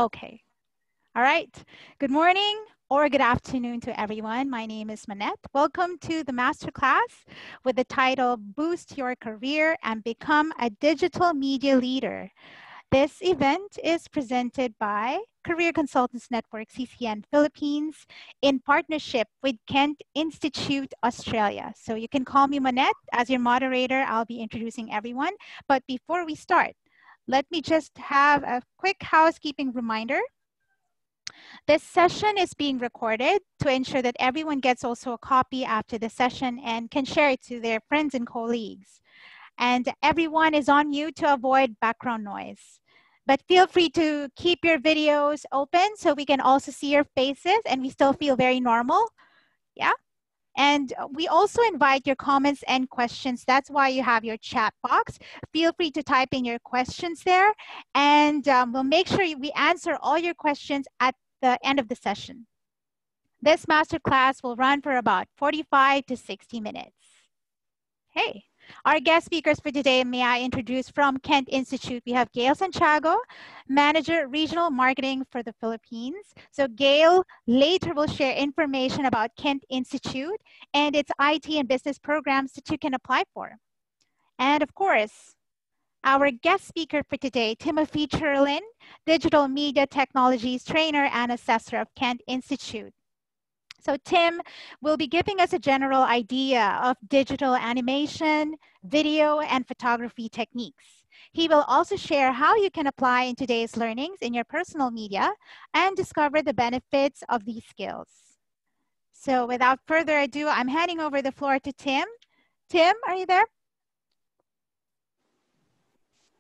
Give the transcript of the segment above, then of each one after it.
Okay. All right. Good morning or good afternoon to everyone. My name is Manette. Welcome to the Masterclass with the title Boost Your Career and Become a Digital Media Leader. This event is presented by Career Consultants Network, CCN Philippines, in partnership with Kent Institute Australia. So you can call me Manette. As your moderator, I'll be introducing everyone. But before we start, let me just have a quick housekeeping reminder. This session is being recorded to ensure that everyone gets also a copy after the session and can share it to their friends and colleagues. And everyone is on mute to avoid background noise. But feel free to keep your videos open so we can also see your faces and we still feel very normal. Yeah. And we also invite your comments and questions. That's why you have your chat box. Feel free to type in your questions there. And we'll make sure we answer all your questions at the end of the session. This masterclass will run for about 45 to 60 minutes. Hey, our guest speakers for today, may I introduce from Kent Institute, we have Gail Santiago, Manager Regional Marketing for the Philippines. So Gail later will share information about Kent Institute and its IT and business programs that you can apply for. And of course, our guest speaker for today, Timothy Cherlin, Digital Media Technologies Trainer and Assessor of Kent Institute. So Tim will be giving us a general idea of digital animation, video, and photography techniques. He will also share how you can apply in today's learnings in your personal media and discover the benefits of these skills. So without further ado, I'm handing over the floor to Tim. Tim, are you there?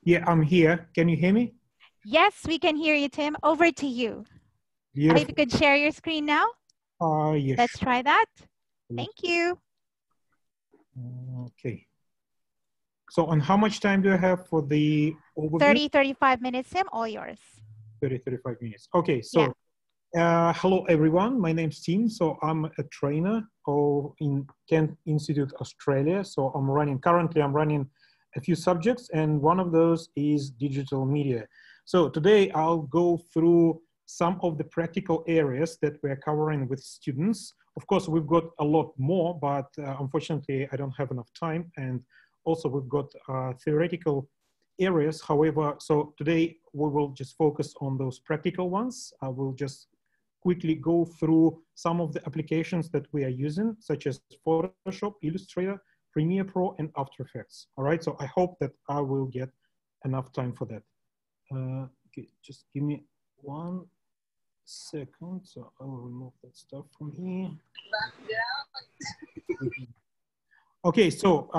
Yeah, I'm here. Can you hear me? Yes, we can hear you, Tim. Over to you. Beautiful. If you could share your screen now. Yes. Let's try that. Thank you. Okay. So, and how much time do I have for the overview? 35 minutes, Tim, all yours. 35 minutes. Okay, so hello everyone. My name's Tim. So I'm a trainer in Kent Institute Australia. So currently I'm running a few subjects, and one of those is digital media. So today I'll go through some of the practical areas that we're covering with students. Of course, we've got a lot more, but unfortunately I don't have enough time. And also we've got theoretical areas. However, so today we will just focus on those practical ones. I will just quickly go through some of the applications that we are using, such as Photoshop, Illustrator, Premiere Pro, and After Effects. All right, so I hope that I will get enough time for that. Okay, just give me 1 second. So I will remove that stuff from here. Okay, so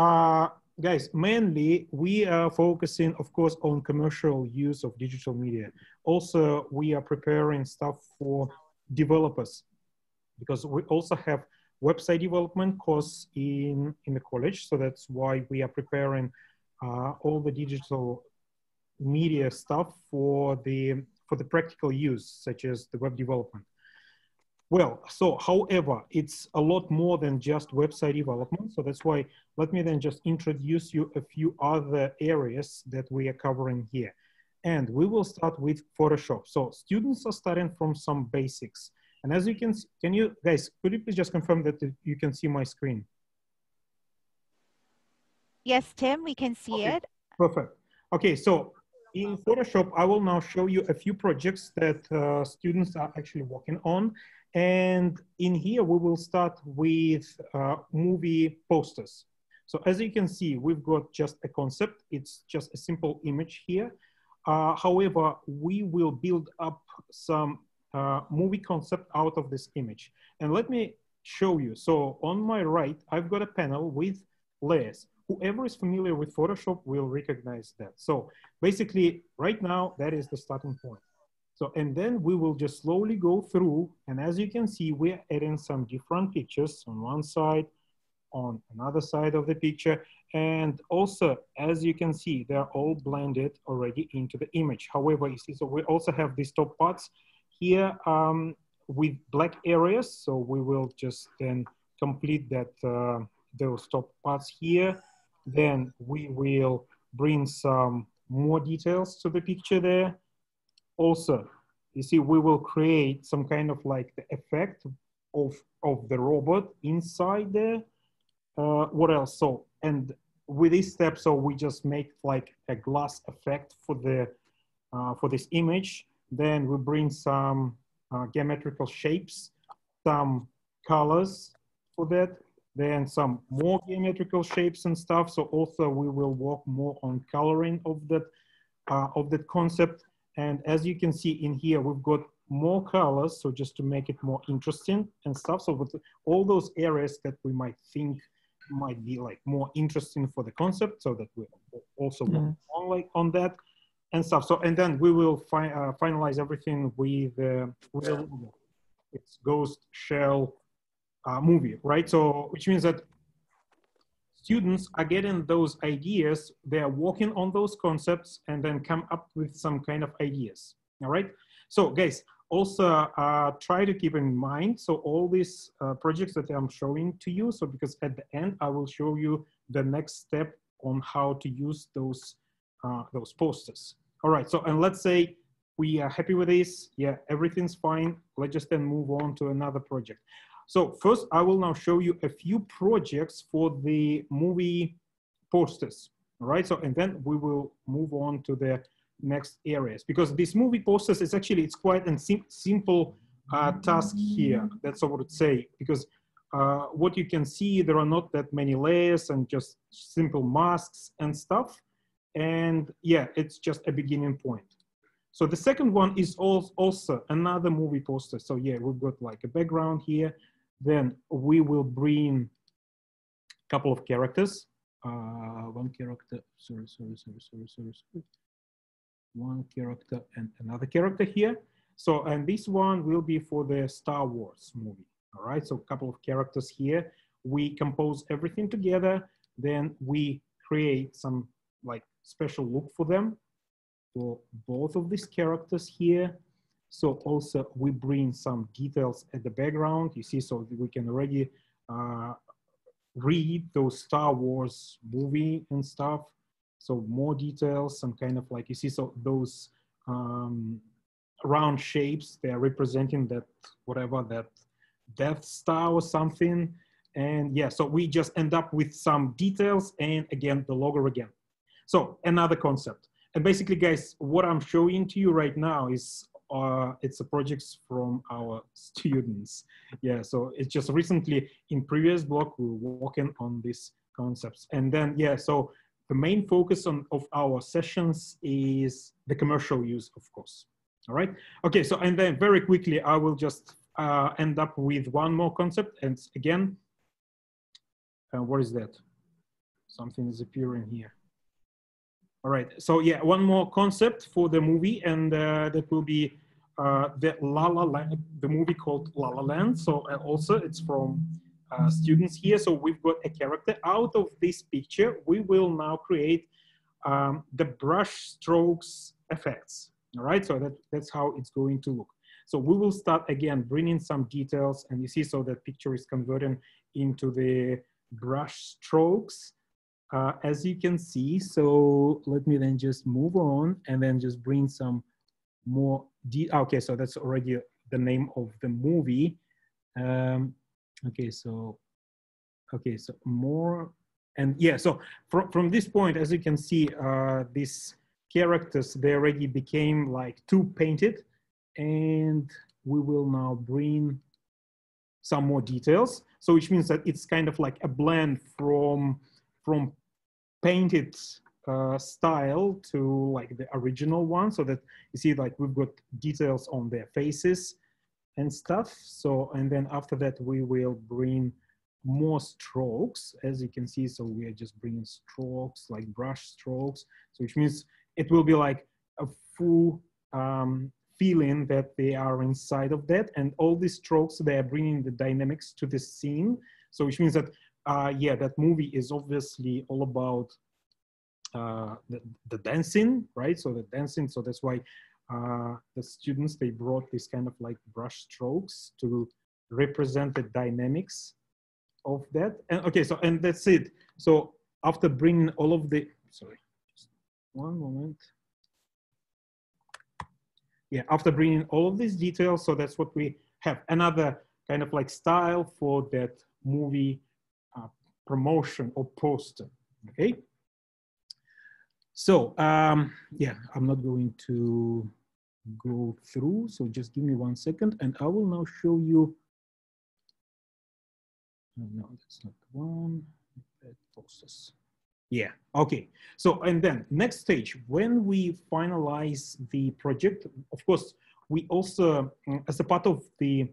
guys, mainly we are focusing, of course, on commercial use of digital media. Also, we are preparing stuff for developers because we also have website development course in the college. So that's why we are preparing all the digital media stuff for the practical use, such as the web development. Well, so however, it's a lot more than just website development. So that's why let me then just introduce you a few other areas that we are covering here. And we will start with Photoshop. So students are starting from some basics. And as you can see, could you please just confirm that you can see my screen? Yes, Tim, we can see it. Perfect. Okay, so in Photoshop, I will now show you a few projects that students are actually working on. And in here, we will start with movie posters. So as you can see, we've got just a concept. It's just a simple image here. However, we will build up some movie concept out of this image. And let me show you. So on my right, I've got a panel with layers. Whoever is familiar with Photoshop will recognize that. So basically, right now, that is the starting point. So, and then we will just slowly go through. And as you can see, we're adding some different pictures on one side, on another side of the picture. And also, as you can see, they're all blended already into the image. However, you see, so we also have these top parts here with black areas. So we will just then complete that, those top parts here. Then we will bring some more details to the picture there. Also, you see, we will create some kind of like the effect of the robot inside there. What else? So, and with this step, so we just make like a glass effect for this image. Then we bring some geometrical shapes, some colors for that, then some more geometrical shapes and stuff. So also we will work more on coloring of that concept. And as you can see in here, we've got more colors. So just to make it more interesting and stuff. So with all those areas that we might think might be like more interesting for the concept, so that we also work on like on that and stuff. So, and then we will finalize everything with it's ghost shell movie, right? So, which means that students are getting those ideas, they are working on those concepts and then come up with some kind of ideas, all right? So guys, also try to keep in mind, so all these projects that I'm showing to you, so because at the end, I will show you the next step on how to use those posters. All right, so, and let's say we are happy with this, yeah, everything's fine, let's just then move on to another project. So first, I will now show you a few projects for the movie posters, all right? So, and then we will move on to the next areas, because this movie posters is actually, it's quite a simple task here. That's what I would say, because what you can see, there are not that many layers and just simple masks and stuff. And yeah, it's just a beginning point. So the second one is also another movie poster. So yeah, we've got like a background here. Then we will bring a couple of characters. One character, sorry. One character and another character here. So, and this one will be for the Star Wars movie. All right, so a couple of characters here. We compose everything together. Then we create some like special look for them, for both of these characters here. So also we bring some details at the background, you see, so we can already read those Star Wars movie and stuff. So more details, some kind of like, you see, so those round shapes, they are representing that, whatever, that Death Star or something. And yeah, so we just end up with some details and again, the logo again. So another concept. And basically, guys, what I'm showing to you right now is it's a projects from our students. Yeah, so it's just recently in previous block, we were working on these concepts. And then, yeah, so the main focus of our sessions is the commercial use, of course. All right. Okay, so, and then very quickly, I will just end up with one more concept. And again, what is that? Something is appearing here. All right, so yeah, one more concept for the movie, and that will be the La La Land, the movie called La La Land. So also it's from students here. So we've got a character. Out of this picture, we will now create the brush strokes effects. All right, so that's how it's going to look. So we will start again, bringing some details, and you see, so that picture is converting into the brush strokes. As you can see, so let me then just move on and then just bring some more, okay, so that's already the name of the movie. Okay, so more, and yeah, so from this point, as you can see, these characters, they already became like too painted, and we will now bring some more details. So which means that it's kind of like a blend from painted style to like the original one, so that you see like we've got details on their faces and stuff. So, and then after that we will bring more strokes, as you can see. So we are just bringing strokes, like brush strokes, so which means it will be like a full feeling that they are inside of that, and all these strokes, they are bringing the dynamics to the scene. So which means that yeah, that movie is obviously all about the dancing, right? So the dancing, so that's why the students, they brought this kind of like brush strokes to represent the dynamics of that. And okay, so, and that's it. So after bringing all of the, sorry, just one moment. yeah, after bringing all of these details, so that's what we have. Another kind of like style for that movie promotion or poster, okay? So, yeah, I'm not going to go through, so just give me 1 second and I will now show you, no, that's not the one, posters. Yeah, okay. So, and then next stage, when we finalize the project, of course, we also, as a part of the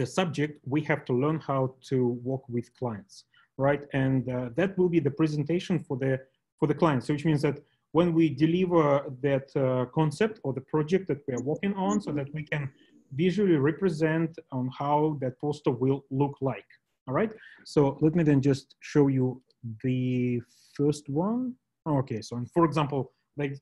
subject, we have to learn how to work with clients, right? And that will be the presentation for the client. So which means that when we deliver that concept or the project that we are working on, so that we can visually represent on how that poster will look like. All right. So let me then just show you the first one. Okay. So, for example, like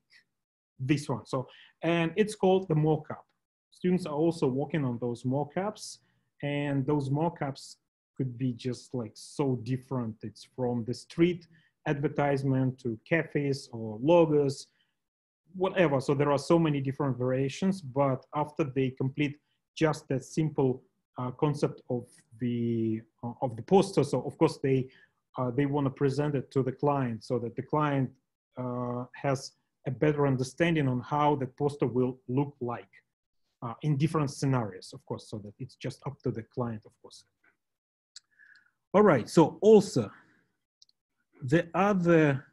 this one. So, and it's called the mock-up. Students are also working on those mock-ups, and those mock-ups could be just like so different. It's from the street advertisement to cafes or logos, whatever. So there are so many different variations, but after they complete just that simple concept of the poster, so of course they want to present it to the client so that the client has a better understanding on how the poster will look like in different scenarios, of course, so that it's just up to the client, of course. All right, so also the other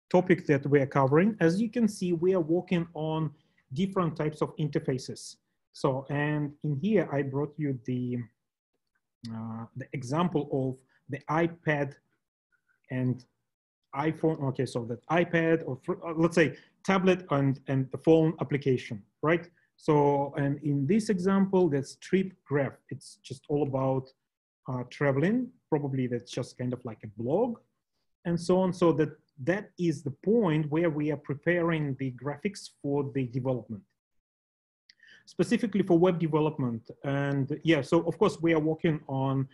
topic that we are covering, as you can see, we are working on different types of interfaces. So, and in here, I brought you the example of the iPad and iPhone. Okay, so that iPad or let's say tablet and the phone application, right? So, and in this example, that's Trip Graph. It's just all about traveling. Probably that's just kind of like a blog and so on. So that is the point where we are preparing the graphics for the development, specifically for web development. And yeah, so of course we are working on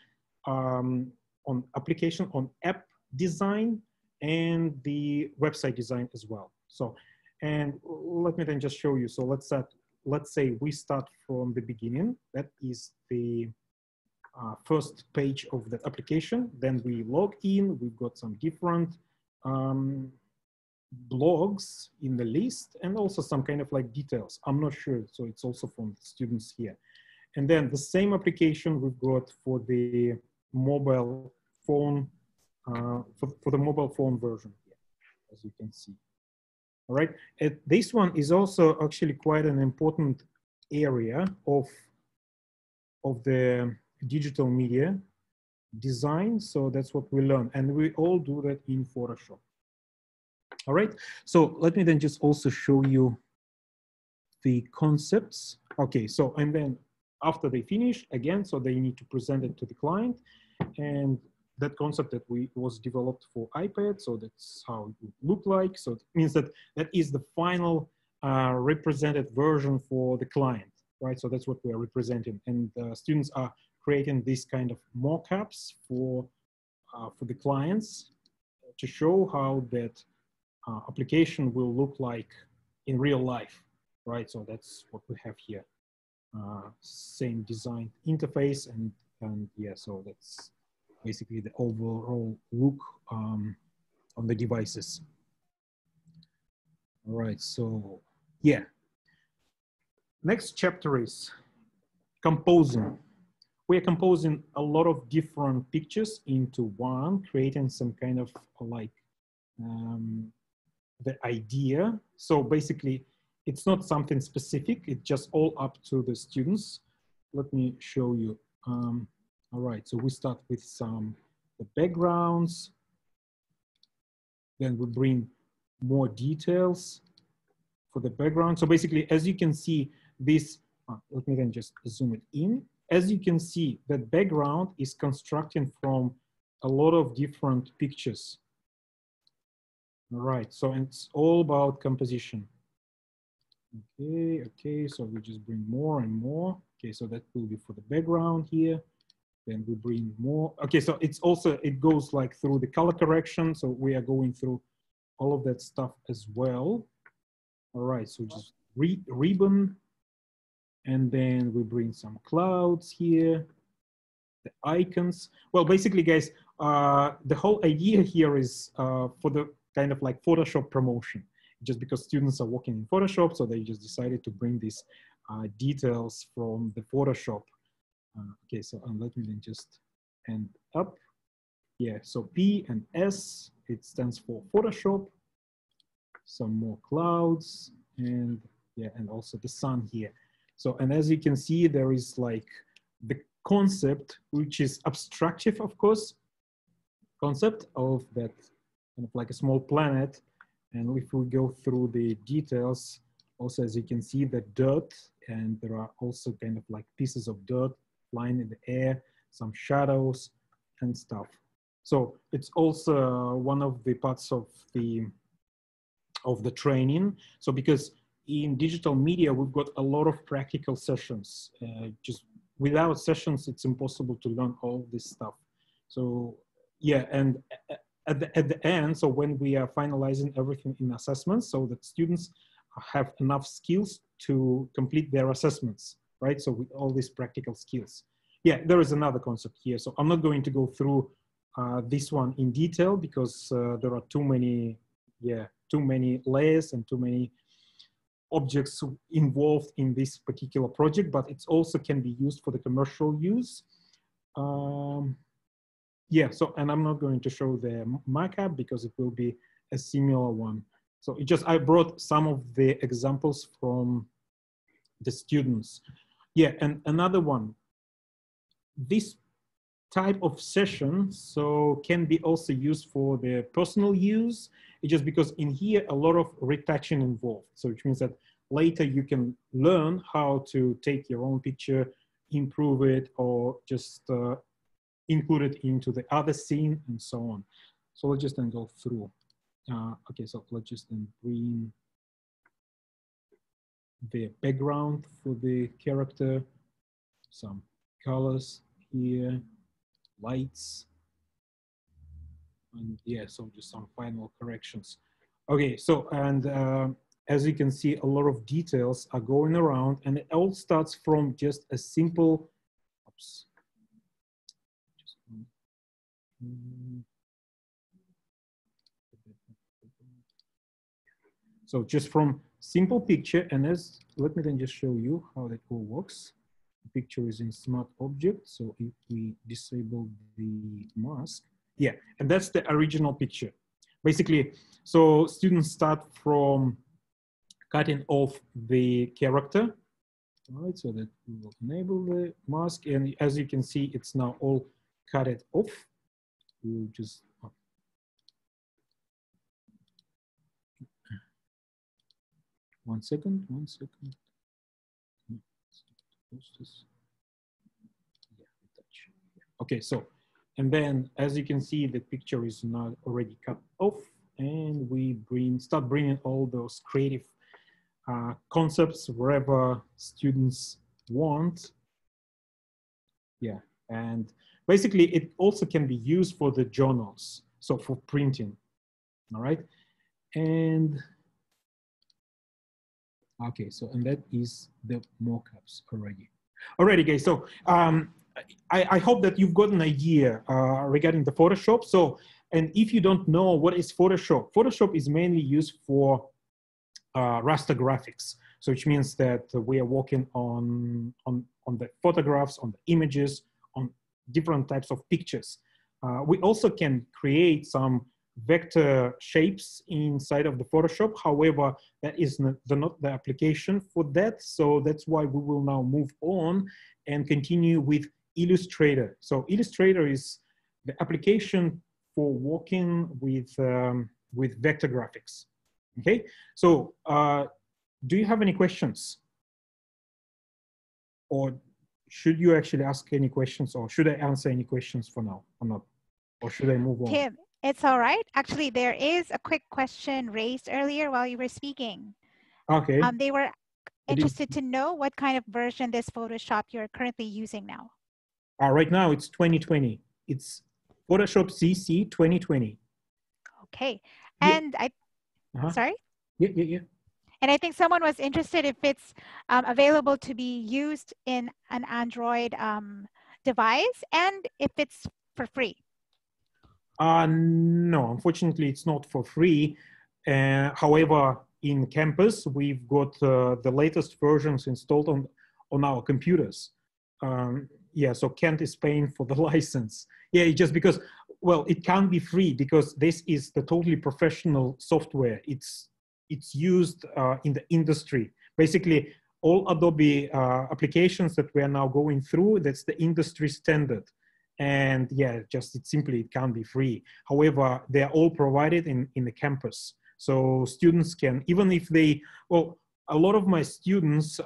application, on app design and the website design as well. So, and let me then just show you. So let's say we start from the beginning. That is the first page of the application. Then we log in. We've got some different blogs in the list and also some kind of like details. I'm not sure. So it's also from the students here. And then the same application we've got for the mobile phone, for the mobile phone version here, as you can see. All right. This one is also actually quite an important area of the digital media design. So that's what we learn. And we all do that in Photoshop. All right. So let me then just also show you the concepts. Okay. So, and then after they finish again, so they need to present it to the client, and that concept that was developed for iPad. So that's how it would look like. So it means that that is the final represented version for the client, right? So that's what we are representing. And students are creating this kind of mock-ups for the clients to show how that application will look like in real life, right? So that's what we have here. Same design interface and yeah, so that's basically the overall look on the devices. All right, so yeah. Next chapter is composing. We are composing a lot of different pictures into one, creating some kind of like the idea. So basically, it's not something specific. It's just all up to the students. Let me show you. All right, so we start with the backgrounds. Then we bring more details for the background. So basically, as you can see, this, let me then just zoom it in. As you can see, that background is constructing from a lot of different pictures. All right, so it's all about composition. Okay, so we just bring more and more. Okay, so that will be for the background here. Then we bring more. Okay, so it's also, it goes like through the color correction. So we are going through all of that stuff as well. All right, so just ribbon, and then we bring some clouds here, the icons. Well, basically, guys, the whole idea here is for the kind of like Photoshop promotion. Just because students are working in Photoshop, so they just decided to bring these details from the Photoshop. Okay, so let me then just end up. Yeah, so P and S, it stands for Photoshop. Some more clouds, and yeah, and also the sun here. So, and as you can see, there is like the concept, which is abstractive, of course, concept of that kind of like a small planet. And if we go through the details, also as you can see the dirt, and there are also kind of like pieces of dirt flying in the air, some shadows and stuff. So it's also one of the parts of the training. So because in digital media, we've got a lot of practical sessions. Just without sessions, it's impossible to learn all this stuff. So yeah, and at the end, so when we are finalizing everything in assessments, so that students have enough skills to complete their assessments, right? So with all these practical skills. Yeah, there is another concept here. So I'm not going to go through this one in detail because there are too many layers and too many objects involved in this particular project, but it also can be used for the commercial use. Yeah, so, and I'm not going to show the markup because it will be a similar one. So it just, I brought some of the examples from the students. Yeah, and another one, this type of session so can be also used for the personal use. It's just because in here a lot of retouching involved, so which means that later you can learn how to take your own picture, improve it, or just include it into the other scene and so on. So let's just then go through. Okay, so let's just then bring the background for the character, some colors here, lights, and yeah, so just some final corrections. Okay, so, and as you can see, a lot of details are going around, and it all starts from just a simple, oops. So just from simple picture, and as, let me then just show you how that all works. The picture is in smart object, so if we disable the mask, yeah, and that's the original picture. Basically, so students start from cutting off the character, right? So that we will enable the mask, and as you can see, it's now all cut it off. We'll just, one second. Okay, so, and then as you can see, the picture is now already cut off, and we start bringing all those creative concepts wherever students want. Yeah, and basically it also can be used for the journals, so for printing, all right? And okay, so, and that is the mockups already. Alrighty, guys, so I hope that you've got an idea regarding the Photoshop. So, and if you don't know what is Photoshop, Photoshop is mainly used for raster graphics. So which means that we are working on the photographs, on the images, on different types of pictures. We also can create some vector shapes inside of the Photoshop. However, that is not the application for that. So that's why we will now move on and continue with Illustrator. So Illustrator is the application for working with vector graphics. Okay, so do you have any questions? Or should you actually ask any questions, or should I answer any questions for now or not? Or should I move on? Tim, it's all right. Actually, there is a quick question raised earlier while you were speaking. Okay. They were interested to know what kind of version this Photoshop you're currently using now. Right now it's 2020. It's Photoshop CC 2020. Okay. Yeah. And sorry? Yeah. And I think someone was interested if it's available to be used in an Android device and if it's for free. No, unfortunately, it's not for free. However, in campus, we've got the latest versions installed on our computers. Yeah, so Kent is paying for the license. Yeah, just because, well, it can't be free because this is the totally professional software. It's used in the industry. Basically, all Adobe applications that we are now going through, that's the industry standard. And yeah, just it can't be free. However, they are all provided in the campus. So students can, even if they, well, a lot of my students,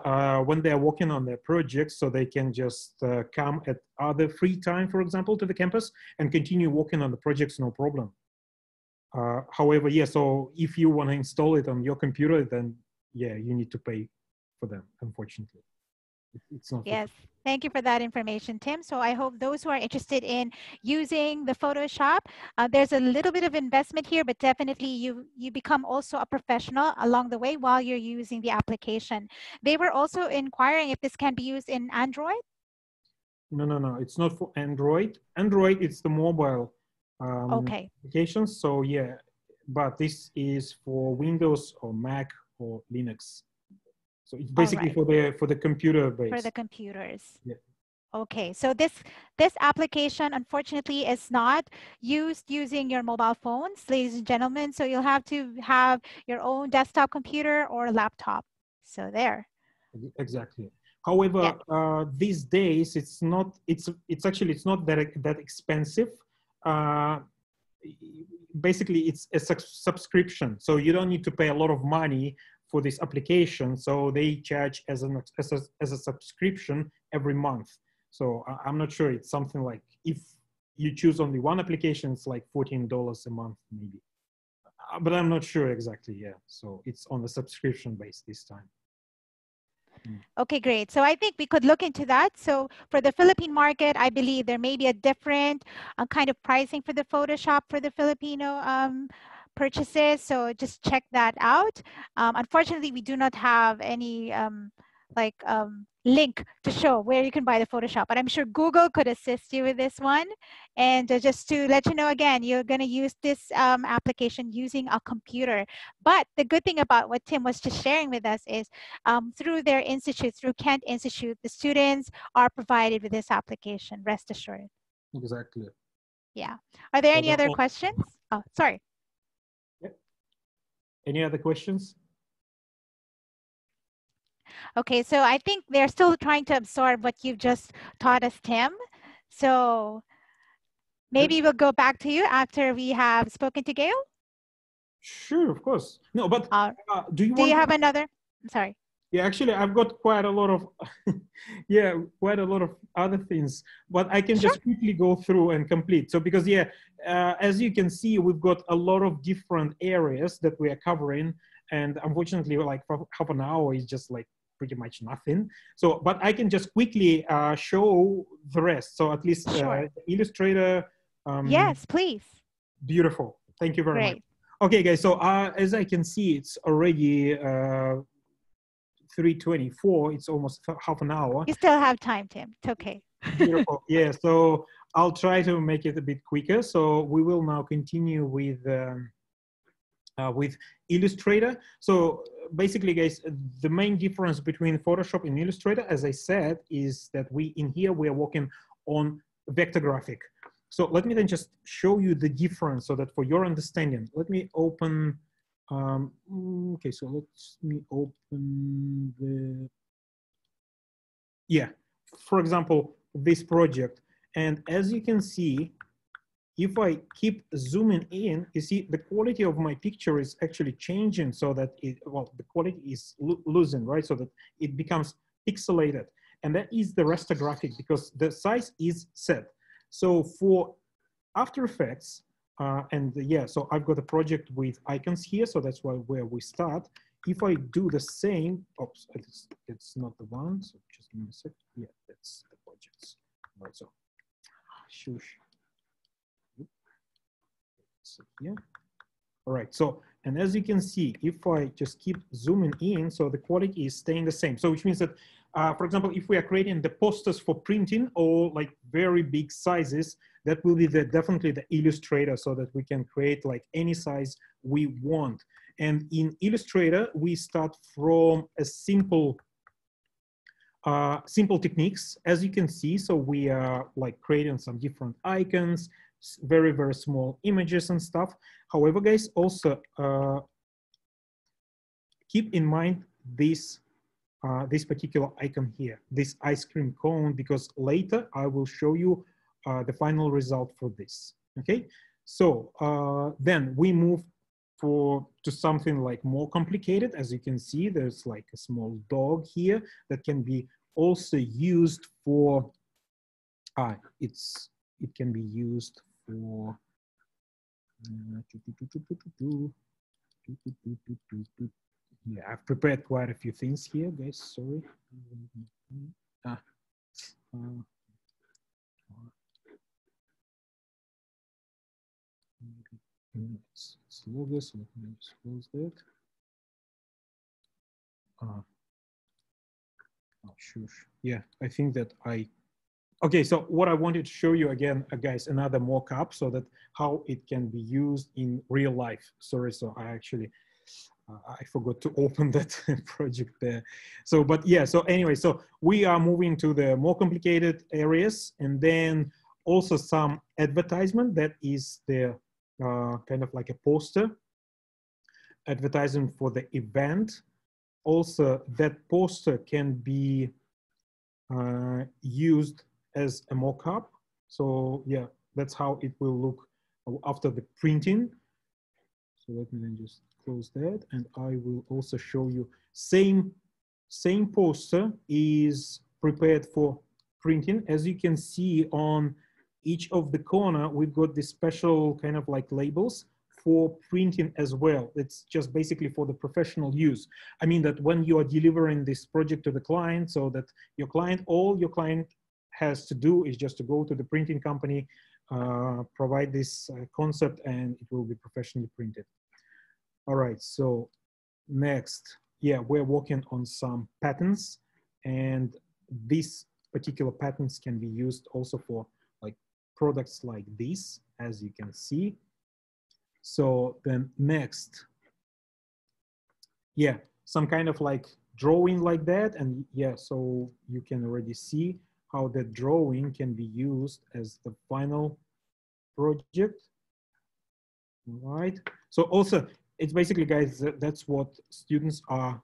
when they're working on their projects, so they can just come at other free time, for example, to the campus and continue working on the projects, no problem. However, yeah, so if you want to install it on your computer, then yeah, you need to pay for them, unfortunately. It's not. Yes, thank you for that information, Tim. So I hope those who are interested in using the Photoshop, there's a little bit of investment here, but definitely you become also a professional along the way while you're using the application. They were also inquiring if this can be used in Android. No, it's not for Android. Android, it's the mobile Okay. applications. So yeah, but this is for Windows or Mac or Linux. So it's basically for the computer base. For the computers. Yeah. Okay, so this application, unfortunately, is not used using your mobile phones, ladies and gentlemen. So you'll have to have your own desktop computer or laptop. So there. Exactly. However, these days it's not. It's actually it's not that expensive. Basically, it's a subscription, so you don't need to pay a lot of money for this application. So they charge as a subscription every month. So I'm not sure. It's something like if you choose only one application, it's like $14 a month, maybe. But I'm not sure exactly. Yeah. So it's on the subscription base this time. Okay, great. So I think we could look into that. So for the Philippine market, I believe there may be a different kind of pricing for the Photoshop for the Filipino purchases. So just check that out. Unfortunately, we do not have any link to show where you can buy the Photoshop, but I'm sure Google could assist you with this one. And just to let you know again, you're going to use this application using a computer. But the good thing about what Tim was just sharing with us is through their institute, through Kent Institute, the students are provided with this application, rest assured. Exactly. Yeah. Are there any other questions? Oh, sorry. Any other questions? Okay, so I think they're still trying to absorb what you've just taught us, Tim. So maybe we'll go back to you after we have spoken to Gail. Sure, of course. No, but do you have another? I'm sorry. Yeah, actually, I've got quite a lot of, quite a lot of other things, but I can just quickly go through and complete. So because, as you can see, we've got a lot of different areas that we are covering. And unfortunately, like for half an hour is just like pretty much nothing. So, but I can just quickly show the rest. So at least Illustrator. Yes, please. Beautiful. Thank you very much. Okay, guys. So as I can see, it's already 3:24. It's almost half an hour. You still have time, Tim. It's okay. Beautiful. Yeah. So I'll try to make it a bit quicker. So we will now continue with Illustrator. So basically, guys, the main difference between Photoshop and Illustrator, as I said, is that we are working on vector graphic. So let me then just show you the difference so that for your understanding, let me open. Okay, so let me open the, for example, this project. And as you can see, if I keep zooming in, you see the quality of my picture is actually changing so that the quality is losing, right? So that it becomes pixelated. And that is the raster graphic because the size is set. So for After Effects, so I've got a project with icons here, so that's where we start. If I do the same, oops, it's not the one, so just give me a sec. Yeah, that's the projects. All right, so shush. So here. All right, so And as you can see, if I just keep zooming in, so the quality is staying the same. So which means that, for example, if we are creating the posters for printing or like very big sizes, that will be definitely the Illustrator, so that we can create like any size we want. And in Illustrator, we start from a simple techniques, as you can see. So we are like creating some different icons, very, very small images and stuff. However, guys, also keep in mind this particular icon here, this ice cream cone, because later I will show you the final result for this. Okay, so then we move to something like more complicated. As you can see, there's like a small dog here that can be also used for it can be used for yeah, I've prepared quite a few things here, guys. Sorry. It's slow, so let me just close that. Oh, shush. Yeah, I think that okay, so what I wanted to show you again, guys, another mock-up, so that how it can be used in real life. Sorry, so I actually, I forgot to open that project there. So, but yeah, so anyway, so we are moving to the more complicated areas, and then also some advertisement that is the kind of like a poster advertisement for the event. Also, that poster can be used as a mock-up. So yeah, that's how it will look after the printing. So let me then just close that, and I will also show you same poster is prepared for printing. As you can see on each of the corner, we've got this special kind of like labels for printing as well. It's just basically for the professional use. I mean that when you are delivering this project to the client, so that all your client has to do is just to go to the printing company, provide this concept, and it will be professionally printed. All right, so next, yeah, we're working on some patterns, and these particular patterns can be used also for like products like this, as you can see. So then next, yeah, some kind of like drawing like that. And yeah, so you can already see how that drawing can be used as the final project. All right. So also, it's basically, guys, that's what students are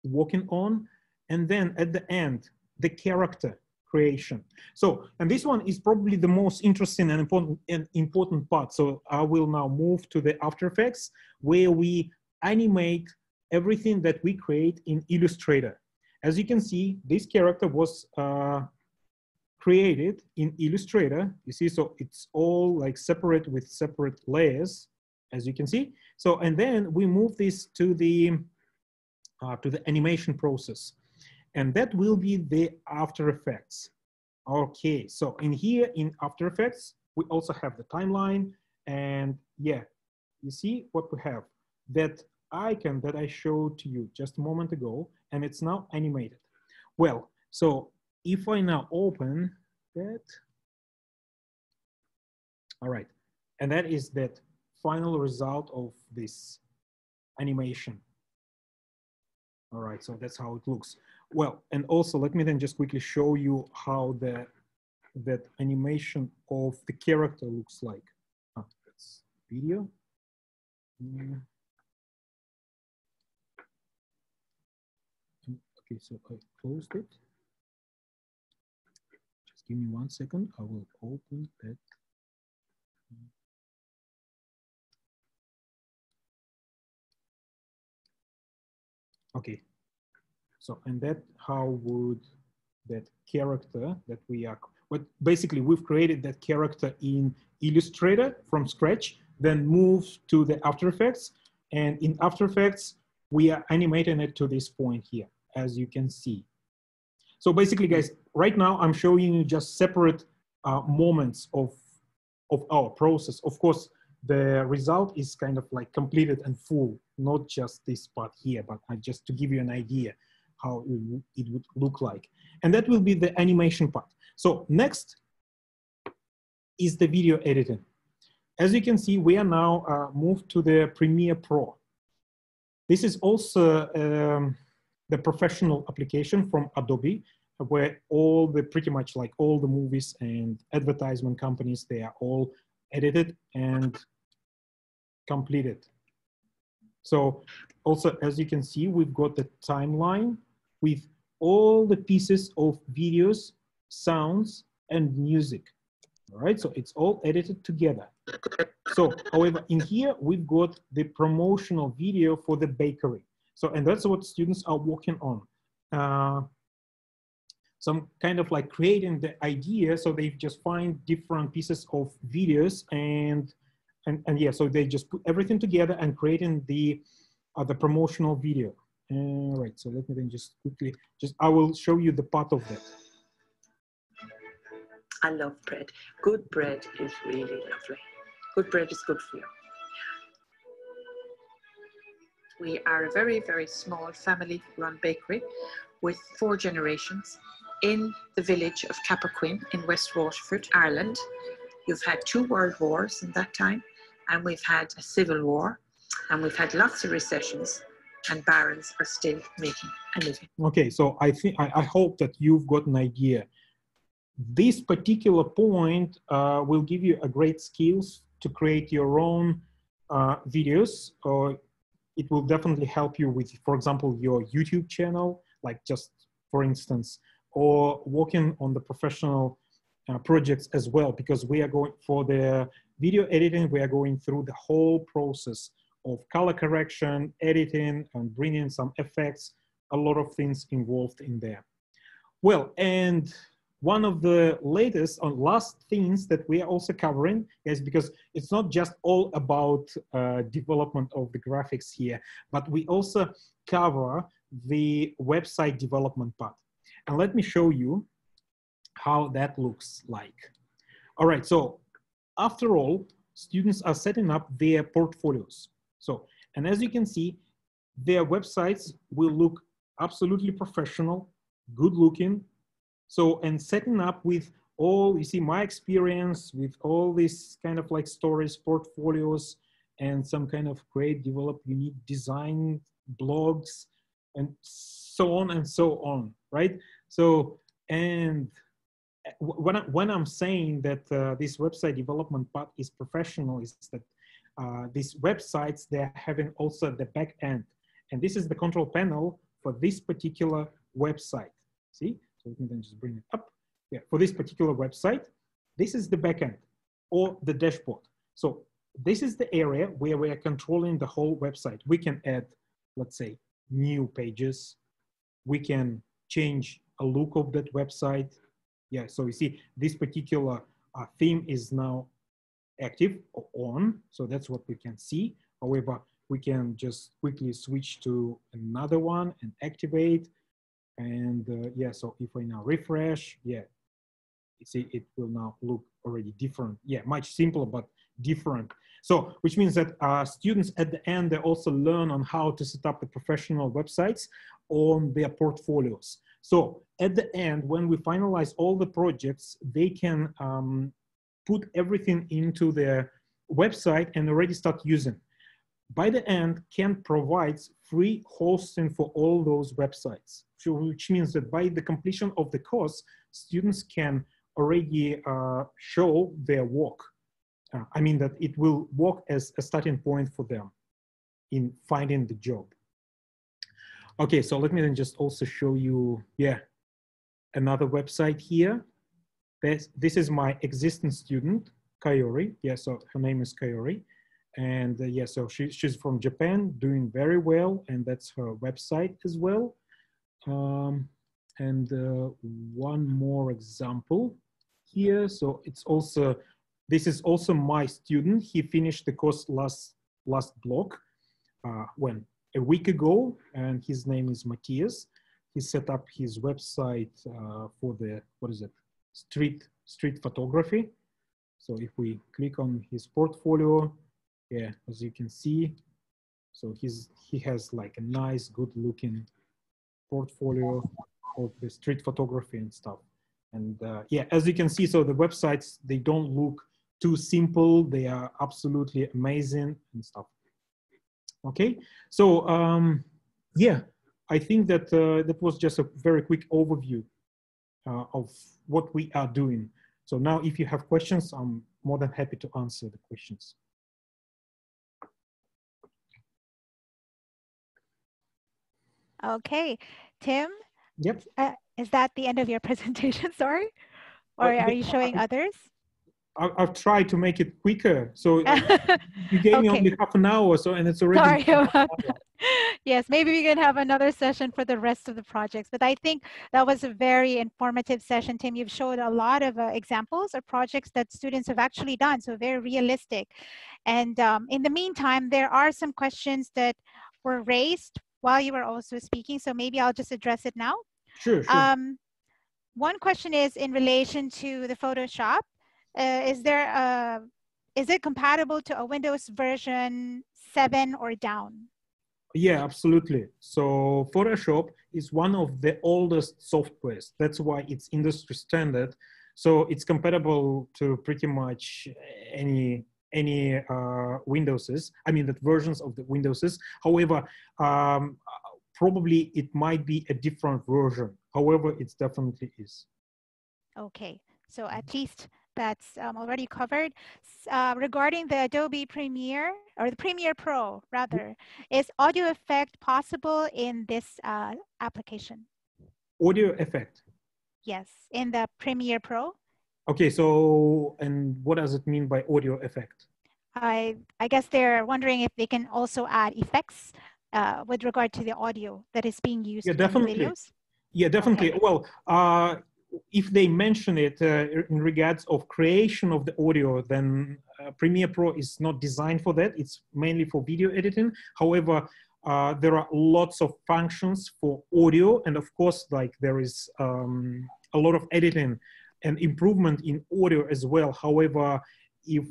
working on. And then at the end, the character creation. So, and this one is probably the most interesting and important part. So I will now move to the After Effects, where we animate everything that we create in Illustrator. As you can see, this character was created in Illustrator. You see, so it's all like separate with separate layers, as you can see. So, and then we move this to the animation process, and that will be the After Effects. Okay, so in here in After Effects, we also have the timeline, and yeah, you see what we have, that icon that I showed to you just a moment ago, and it's now animated. Well, so if I now open that, all right, and that is that final result of this animation. All right, so that's how it looks. Well, and also let me then just quickly show you how that animation of the character looks like. That's video. Okay, so I closed it. Just give me 1 second. I will open that. Okay, so and that how would that character that we are, but basically we've created that character in Illustrator from scratch, then move to the After Effects, and in After Effects we are animating it to this point here, as you can see. So basically, guys, right now I'm showing you just separate moments of our process. Of course, the result is kind of like completed and full, not just this part here, but just to give you an idea how it would look like. And that will be the animation part. So next is the video editing. As you can see, we are now moved to the Premiere Pro. This is also the professional application from Adobe, where all the, pretty much like all the movies and advertisement companies, they are all edited and completed. So also, as you can see, we've got the timeline with all the pieces of videos, sounds, and music. All right, so it's all edited together. So, however, in here, we've got the promotional video for the bakery. So, and that's what students are working on. Some kind of like creating the idea, so they just find different pieces of videos and yeah, so they just put everything together and creating the promotional video. Right, so let me then just quickly, I will show you the part of that. I love bread. Good bread is really lovely. Good bread is good for you. We are a very, very small family-run bakery with 4 generations in the village of Cappoquin in West Waterford, Ireland. You've had 2 world wars in that time, and we've had a civil war, and we've had lots of recessions, and barons are still making a living. Okay, so I hope that you've got an idea. This particular point will give you a great skills to create your own videos, or it will definitely help you with, for example, your YouTube channel, like just for instance, or working on the professional projects as well, because we are going for the video editing, we are going through the whole process of color correction, editing, and bringing some effects, a lot of things involved in there. Well, and one of the latest and last things that we are also covering is, because it's not just all about development of the graphics here, but we also cover the website development part. And let me show you how that looks like. All right, so after all, students are setting up their portfolios. So, and as you can see, their websites will look absolutely professional, good looking. So, and setting up with all, you see my experience with all these kind of like stories, portfolios, and some kind of great develop unique design blogs, and so on and so on, right? So, and when I'm saying that this website development part is professional, is that these websites, they're having also the back end. And this is the control panel for this particular website. See? So we can then just bring it up. Yeah, for this particular website, this is the backend or the dashboard. So this is the area where we are controlling the whole website. We can add, let's say, new pages. We can change a look of that website. Yeah, so you see this particular theme is now active or on. So that's what we can see. However, we can just quickly switch to another one and activate. And yeah, so if I now refresh, yeah, you see it will now look already different. Yeah, much simpler, but different. So, which means that students at the end, they also learn on how to set up the professional websites on their portfolios. So at the end, when we finalize all the projects, they can put everything into their website and already start using. By the end, Kent provides free hosting for all those websites, which means that by the completion of the course, students can already show their work. I mean that it will work as a starting point for them in finding the job. Okay, so let me then just also show you, yeah, another website here. This is my existing student, Kayori. Yeah, so her name is Kayori. And yeah, so she's from Japan, doing very well, and that's her website as well. And one more example here. So it's also, this is also my student. He finished the course last block, when a week ago, and his name is Matthias. He set up his website for the, what is it, street photography. So if we click on his portfolio, Yeah, as you can see. So he has like a nice, good looking portfolio of the street photography and stuff. And yeah, as you can see, so the websites, they don't look too simple. They are absolutely amazing and stuff. Okay, so yeah, I think that that was just a very quick overview of what we are doing. So now if you have questions, I'm more than happy to answer the questions. Okay, Tim, Yep. is that the end of your presentation? Sorry, or are you showing others? I've tried to make it quicker. So you gave me only half an hour, so and it's already. Sorry about that. Yes, maybe we can have another session for the rest of the projects. But I think that was a very informative session, Tim. You've showed a lot of examples of projects that students have actually done, so very realistic. And in the meantime, there are some questions that were raised while you were also speaking, so maybe I'll just address it now. Sure, sure. One question is in relation to the Photoshop. Is it compatible to a Windows version 7 or down? Yeah, absolutely. So Photoshop is one of the oldest softwares. That's why it's industry standard. So it's compatible to pretty much any Windowses. I mean, the versions of the Windowses. However, probably it might be a different version. However, it definitely is. Okay, so at least that's already covered. Regarding the Adobe Premiere, or the Premiere Pro rather, is audio effect possible in this application? Audio effect? Yes, in the Premiere Pro. Okay, so, and what does it mean by audio effect? I guess they're wondering if they can also add effects with regard to the audio that is being used in the videos. Yeah, definitely. Okay. Well, if they mention it in regards of creation of the audio, then Premiere Pro is not designed for that. It's mainly for video editing. However, there are lots of functions for audio. And of course, like there is a lot of editing and improvement in audio as well. However, if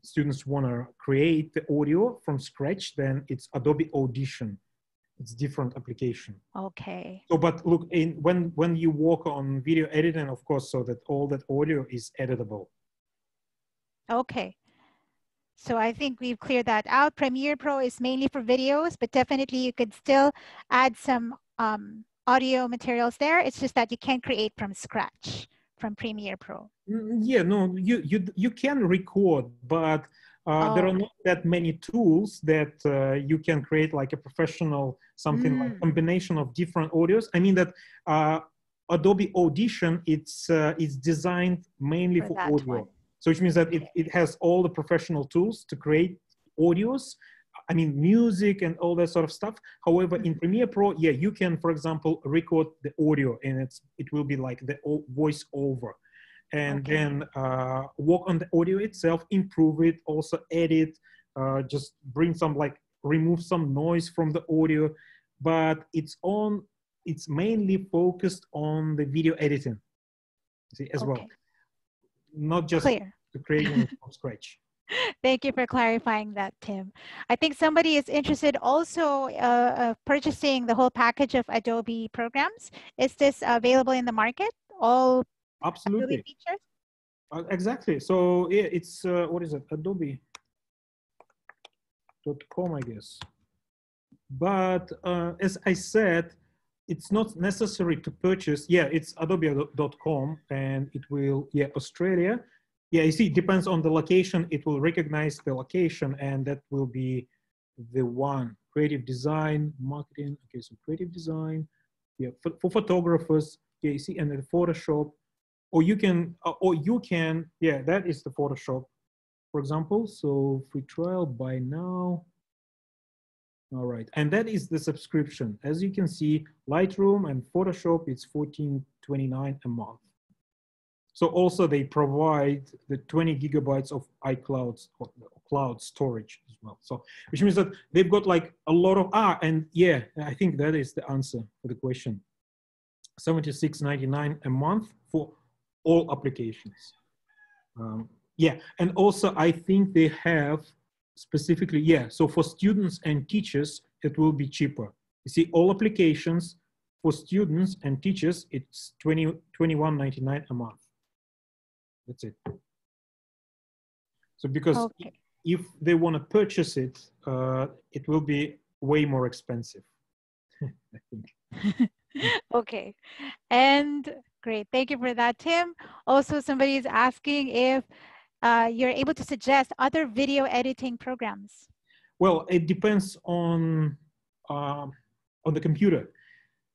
students want to create the audio from scratch, then it's Adobe Audition. It's different application. Okay. So, but look, when you work on video editing, of course, so that all that audio is editable. Okay. So I think we've cleared that out. Premiere Pro is mainly for videos, but definitely you could still add some audio materials there. It's just that you can't create from scratch from Premiere Pro. Yeah, no, you can record, but there are not that many tools that you can create like a professional, something like combination of different audios. I mean that Adobe Audition, it's designed mainly for audio. So which means that it has all the professional tools to create audios, I mean, music and all that sort of stuff. However, in Premiere Pro, yeah, you can, for example, record the audio and it will be like the voice over. And then work on the audio itself, improve it, also edit, just bring some remove some noise from the audio. But it's mainly focused on the video editing, see, as well. Not just to creating it from scratch. Thank you for clarifying that, Tim. I think somebody is interested also purchasing the whole package of Adobe programs. Is this available in the market? All absolutely Adobe features? Exactly. So yeah, it's what is it? Adobe.com, I guess. But as I said, it's not necessary to purchase. Yeah, it's adobe.com and it will, yeah, Australia. Yeah, you see, it depends on the location. It will recognize the location and that will be the one. Creative design, marketing. Okay, so creative design. Yeah, for photographers. Yeah, you see, and then Photoshop. Or you can, yeah, that is the Photoshop, for example. So free trial by now. All right, and that is the subscription. As you can see, Lightroom and Photoshop, it's $14.29 a month. So also they provide the 20 gigabytes of iCloud or cloud storage as well. So which means that they've got like a lot of, and yeah, I think that is the answer for the question. $76.99 a month for all applications. Yeah, and also I think they have specifically, yeah, so for students and teachers, it will be cheaper. You see, all applications for students and teachers, it's $21.99 a month. That's it. So because Okay. if they want to purchase it, it will be way more expensive, I think. Okay. And great. Thank you for that, Tim. Also, somebody is asking if you're able to suggest other video editing programs. Well, it depends on the computer.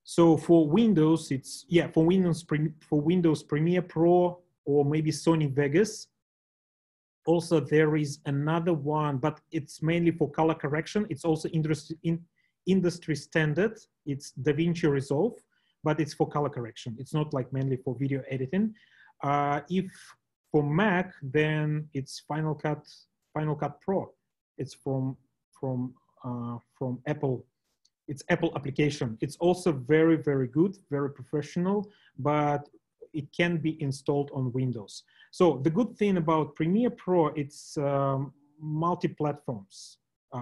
So for Windows, it's, yeah, for Windows Premiere Pro or maybe Sony Vegas. Also, there is another one, but it's mainly for color correction. It's also industry standard. It's DaVinci Resolve, but it's for color correction. It's not like mainly for video editing. If for Mac, then it's Final Cut Pro. It's from Apple. It's Apple application. It's also very, very good, very professional, but it can be installed on Windows. So the good thing about Premiere Pro, it's multi-platforms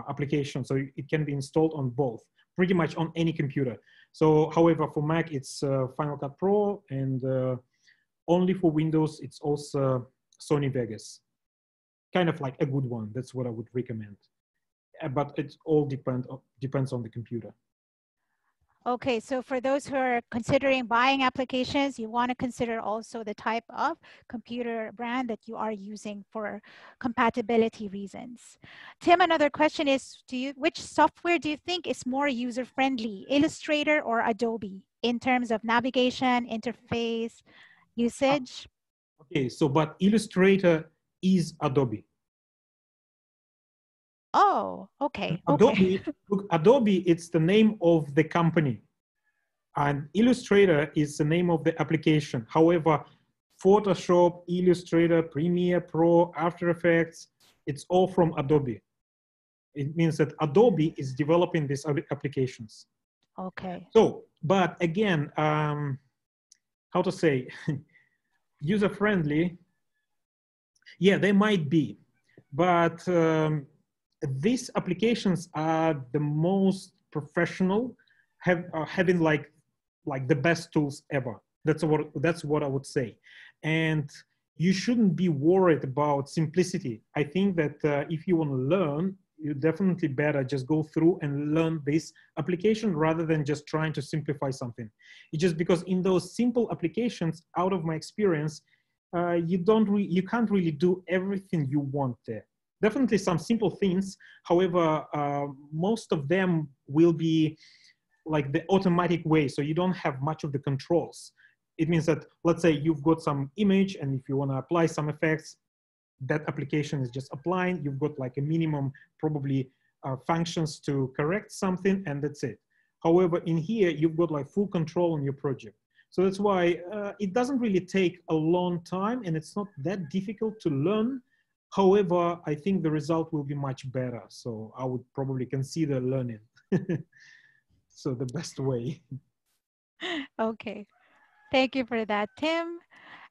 application. So it can be installed on both, pretty much on any computer. So however, for Mac, it's Final Cut Pro, and only for Windows, it's also Sony Vegas. Kind of like a good one. That's what I would recommend. But it all depends on the computer. Okay, so for those who are considering buying applications, you want to consider also the type of computer brand that you are using for compatibility reasons. Tim, another question is, which software do you think is more user-friendly, Illustrator or Adobe, in terms of navigation, interface, usage? Okay, so but Illustrator is Adobe. Oh, okay. Adobe, Okay. look, Adobe, it's the name of the company, and Illustrator is the name of the application. However, Photoshop, Illustrator, Premiere Pro, After Effects, it's all from Adobe. It means that Adobe is developing these applications. Okay. So, but again, how to say, user-friendly, yeah, they might be, but these applications are the most professional, having like the best tools ever. That's what I would say. And you shouldn't be worried about simplicity. I think that if you want to learn, you definitely better just go through and learn this application rather than just trying to simplify something. It's just because in those simple applications, out of my experience, you can't really do everything you want there. Definitely some simple things. However, most of them will be like the automatic way. So you don't have much of the controls. It means that, let's say you've got some image, and if you want to apply some effects, that application is just applying. You've got like a minimum probably functions to correct something, and that's it. However, in here, you've got like full control on your project. So that's why it doesn't really take a long time, and it's not that difficult to learn. However, I think the result will be much better. So I would probably consider learning. So the best way. Okay. Thank you for that, Tim.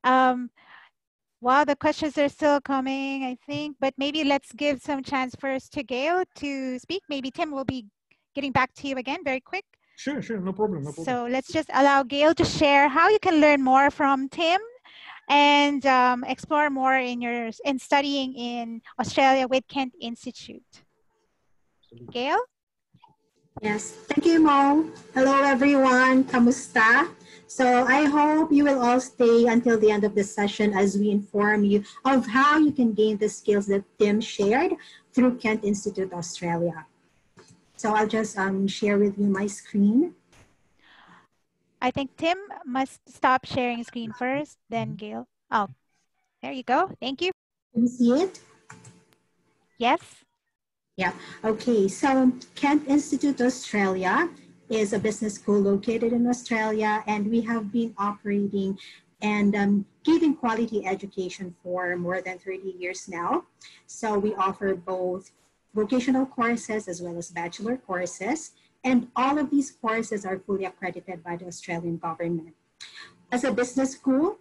Wow, the questions are still coming, I think, but maybe let's give some chance first to Gail to speak. Maybe Tim will be getting back to you again very quick. Sure, no problem, So let's just allow Gail to share how you can learn more from Tim and explore more in studying in Australia with Kent Institute. Gail? Yes, thank you, Mo. Hello, everyone. Kamusta? So I hope you will all stay until the end of the session as we inform you of how you can gain the skills that Tim shared through Kent Institute Australia. So I'll just share with you my screen. I think Tim must stop sharing screen first, then Gail. Oh, there you go. Thank you. Can you see it? Yes. Yeah, okay. So Kent Institute Australia is a business school located in Australia, and we have been operating and giving quality education for more than 30 years now. So we offer both vocational courses as well as bachelor courses, and all of these courses are fully accredited by the Australian government. As a business school,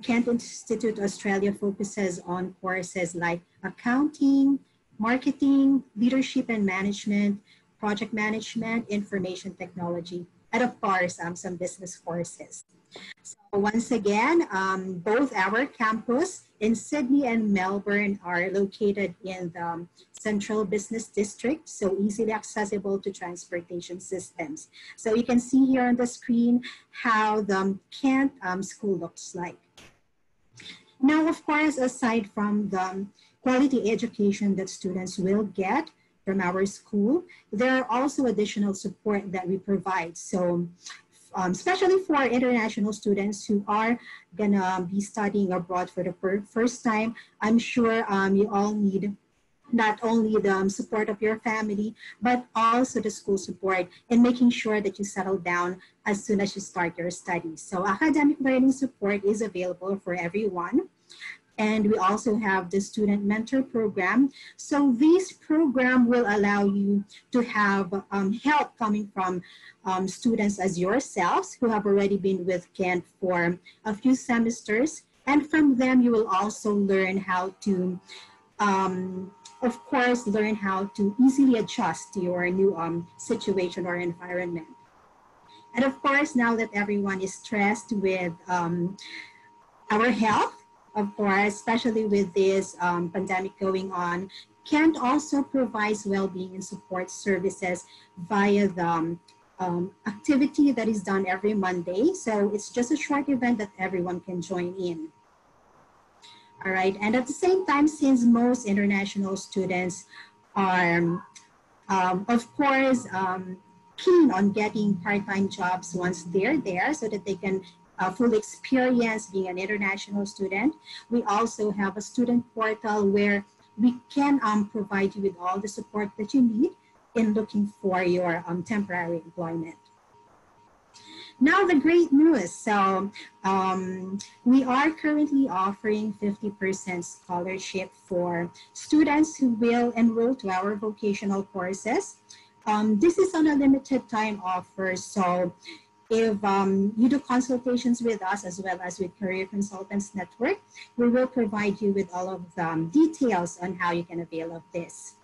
Kent Institute Australia focuses on courses like accounting, marketing, leadership and management, project management, information technology, and of course, some business courses. So once again, both our campus in Sydney and Melbourne are located in the Central Business District, so easily accessible to transportation systems. So you can see here on the screen how the Kent school looks like. Now, of course, aside from the quality education that students will get from our school, there are also additional support that we provide. So especially for international students who are gonna be studying abroad for the first time, I'm sure you all need not only the support of your family, but also the school support in making sure that you settle down as soon as you start your studies. So academic learning support is available for everyone. And we also have the student mentor program. So this program will allow you to have help coming from students as yourselves who have already been with Kent for a few semesters. And from them, you will also learn how to, of course, learn how to easily adjust to your new situation or environment. And of course, now that everyone is stressed with our health, of course, especially with this pandemic going on, Kent also provides well-being and support services via the activity that is done every Monday. So it's just a short event that everyone can join in. All right, and at the same time, since most international students are, of course, keen on getting part-time jobs once they're there so that they can full experience being an international student. We also have a student portal where we can provide you with all the support that you need in looking for your temporary employment. Now the great news. So we are currently offering 50% scholarship for students who will enroll to our vocational courses. This is on a limited time offer. So if you do consultations with us as well as with Career Consultants Network, we will provide you with all of the details on how you can avail of this.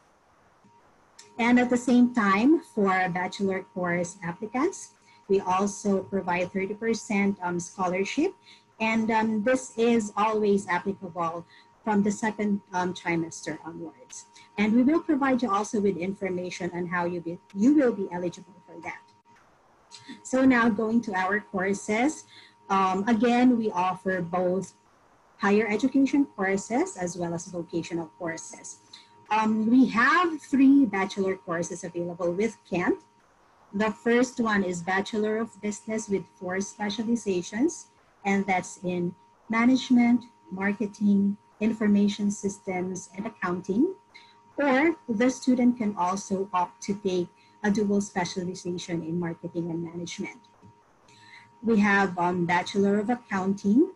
And at the same time, for bachelor course applicants, we also provide 30% scholarship. And this is always applicable from the second trimester onwards. And we will provide you also with information on how you will be eligible for that. So now going to our courses, again, we offer both higher education courses as well as vocational courses. We have 3 bachelor courses available with Kent. The first one is Bachelor of Business with 4 specializations, and that's in management, marketing, information systems, and accounting. Or the student can also opt to take a dual specialization in marketing and management. We have Bachelor of Accounting,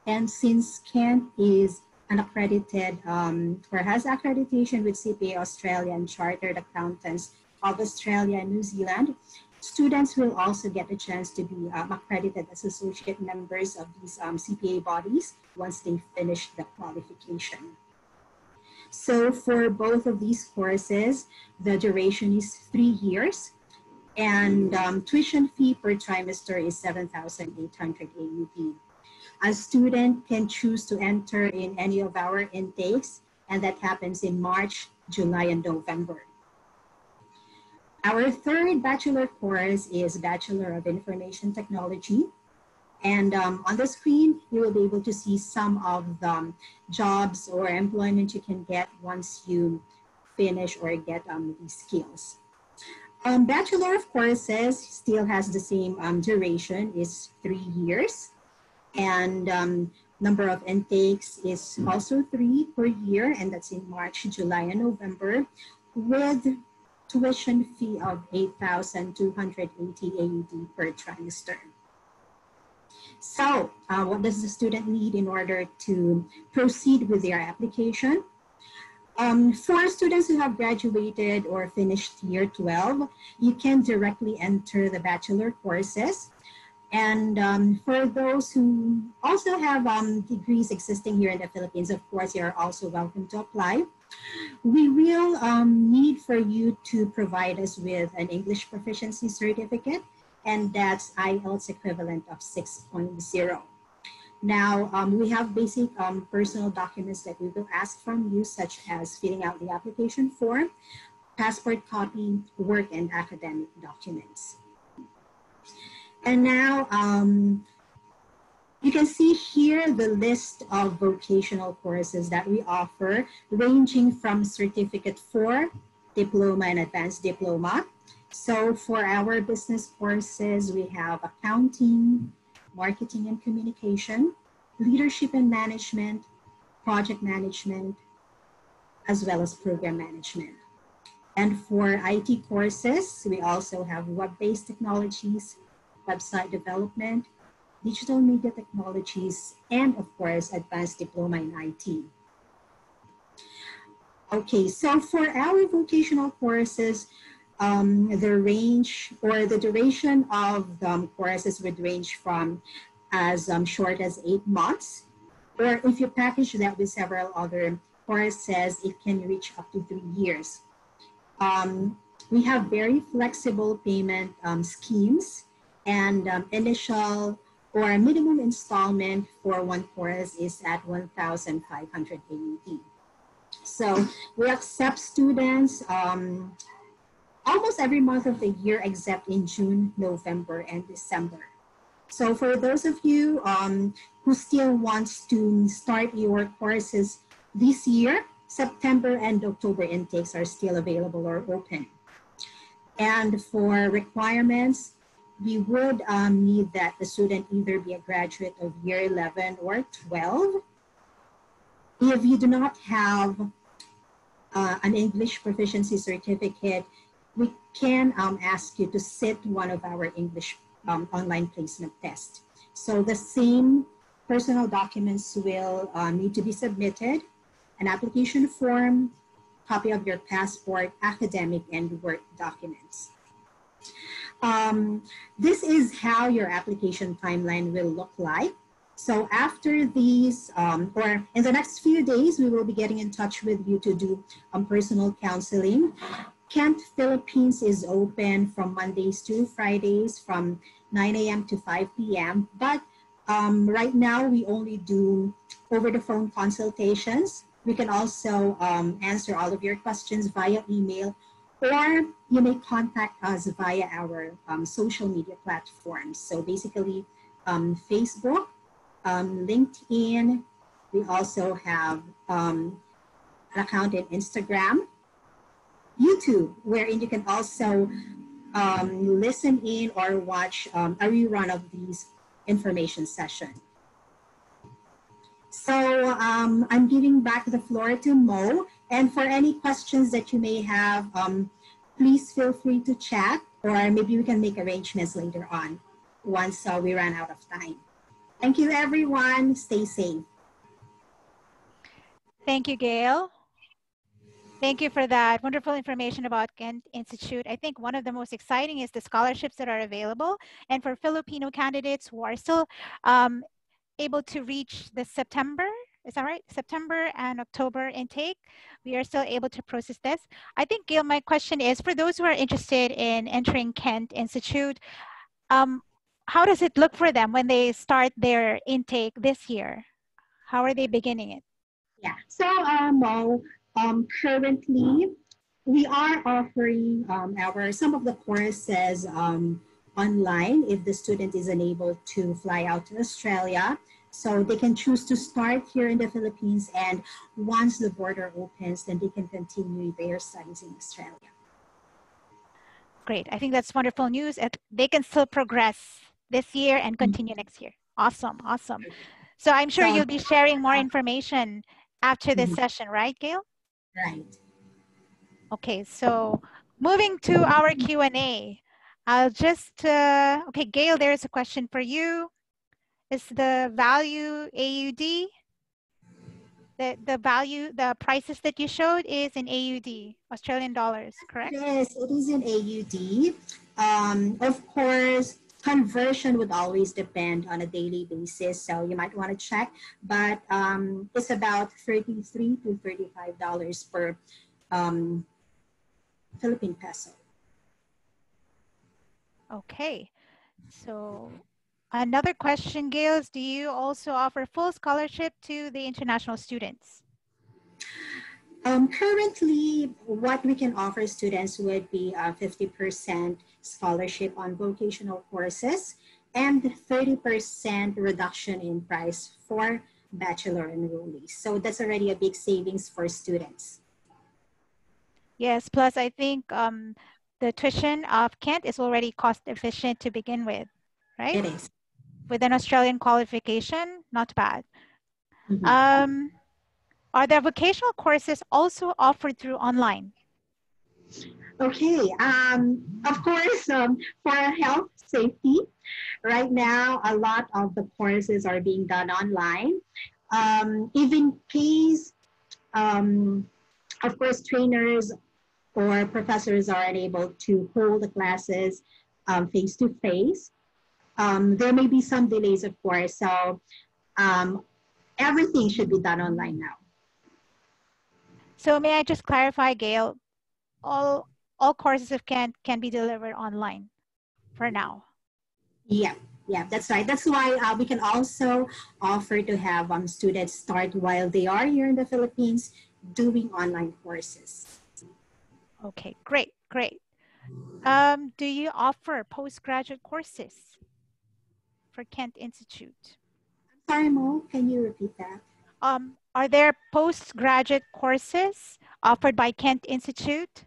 and since Kent is an accredited or has accreditation with CPA Australia and Chartered Accountants of Australia and New Zealand, students will also get a chance to be accredited as associate members of these CPA bodies once they finish the qualification. So for both of these courses, the duration is 3 years, and tuition fee per trimester is 7,800 AUD. A student can choose to enter in any of our intakes, and that happens in March, July, and November. Our third bachelor course is Bachelor of Information Technology. And on the screen, you will be able to see some of the jobs or employment you can get once you finish or get these skills. Bachelor of Courses still has the same duration, is 3 years. And number of intakes is also 3 per year, and that's in March, July, and November, with tuition fee of 8,280 AUD per trimester. So what does the student need in order to proceed with their application? For students who have graduated or finished year 12, you can directly enter the bachelor courses. And for those who also have degrees existing here in the Philippines, of course, you are also welcome to apply. We will need for you to provide us with an English proficiency certificate, and that's IELTS equivalent of 6.0. Now, we have basic personal documents that we will ask from you, such as filling out the application form, passport copy, work and academic documents. And now, you can see here the list of vocational courses that we offer, ranging from Certificate 4, Diploma and Advanced Diploma. So for our business courses, we have accounting, marketing and communication, leadership and management, project management, as well as program management. And for IT courses, we also have web-based technologies, website development, digital media technologies, and of course, advanced diploma in IT. Okay, so for our vocational courses, the range or the duration of the courses would range from as short as 8 months, or if you package that with several other courses, it can reach up to 3 years. We have very flexible payment schemes, and initial or minimum installment for one course is at 1,500 AUD. So we accept students almost every month of the year except in June, November, and December. So for those of you who still wants to start your courses this year, September and October intakes are still available or open. And for requirements, we would need that the student either be a graduate of year 11 or 12. If you do not have an English proficiency certificate, we can ask you to sit one of our English online placement tests. So the same personal documents will need to be submitted: an application form, copy of your passport, academic and work documents. This is how your application timeline will look like. So after these, or in the next few days, we will be getting in touch with you to do personal counseling. Kent Philippines is open from Mondays to Fridays from 9 a.m. to 5 p.m. But right now, we only do over-the-phone consultations. We can also answer all of your questions via email, or you may contact us via our social media platforms. So basically, Facebook, LinkedIn. We also have an account in Instagram, YouTube, wherein you can also listen in or watch a rerun of these information sessions. So I'm giving back the floor to Mo. And for any questions that you may have, please feel free to chat, or maybe we can make arrangements later on once we run out of time. Thank you, everyone. Stay safe. Thank you, Gail. Thank you for that wonderful information about Kent Institute. I think one of the most exciting is the scholarships that are available. And for Filipino candidates who are still able to reach the September, is that right? September and October intake, we are still able to process this. I think, Gail, my question is, for those who are interested in entering Kent Institute, how does it look for them when they start their intake this year? How are they beginning it? Yeah, so Mo, currently we are offering some of the courses online if the student is unable to fly out to Australia. So they can choose to start here in the Philippines, and once the border opens, then they can continue their studies in Australia. Great, I think that's wonderful news. They can still progress this year and continue next year. Awesome, awesome. So I'm sure you'll be sharing more information after this session, right, Gail? Right. Okay, so moving to our Q&A. I'll just, okay, Gail, there's a question for you. Is the value AUD? The value, the prices that you showed is in AUD, Australian dollars, correct? Yes, it is in AUD. Of course, Conversion would always depend on a daily basis, so you might want to check, but it's about $33 to $35 per Philippine peso. Okay, so another question, Gail, is do you also offer full scholarship to the international students? Currently, what we can offer students would be a 50% scholarship on vocational courses and 30% reduction in price for bachelor enrollees. So that's already a big savings for students. Yes, plus I think the tuition of Kent is already cost efficient to begin with, right? It is. With an Australian qualification, not bad. Mm-hmm. Are there vocational courses also offered through online? Okay, of course, for health safety, right now, a lot of the courses are being done online. Even case, of course, trainers or professors are unable to hold the classes face-to-face. There may be some delays, of course, so everything should be done online now. So may I just clarify, Gail, all courses of Kent can be delivered online for now? Yeah, that's right. That's why we can also offer to have students start while they are here in the Philippines doing online courses. Okay, great. Do you offer postgraduate courses for Kent Institute? Sorry, Mo, can you repeat that? Are there postgraduate courses offered by Kent Institute?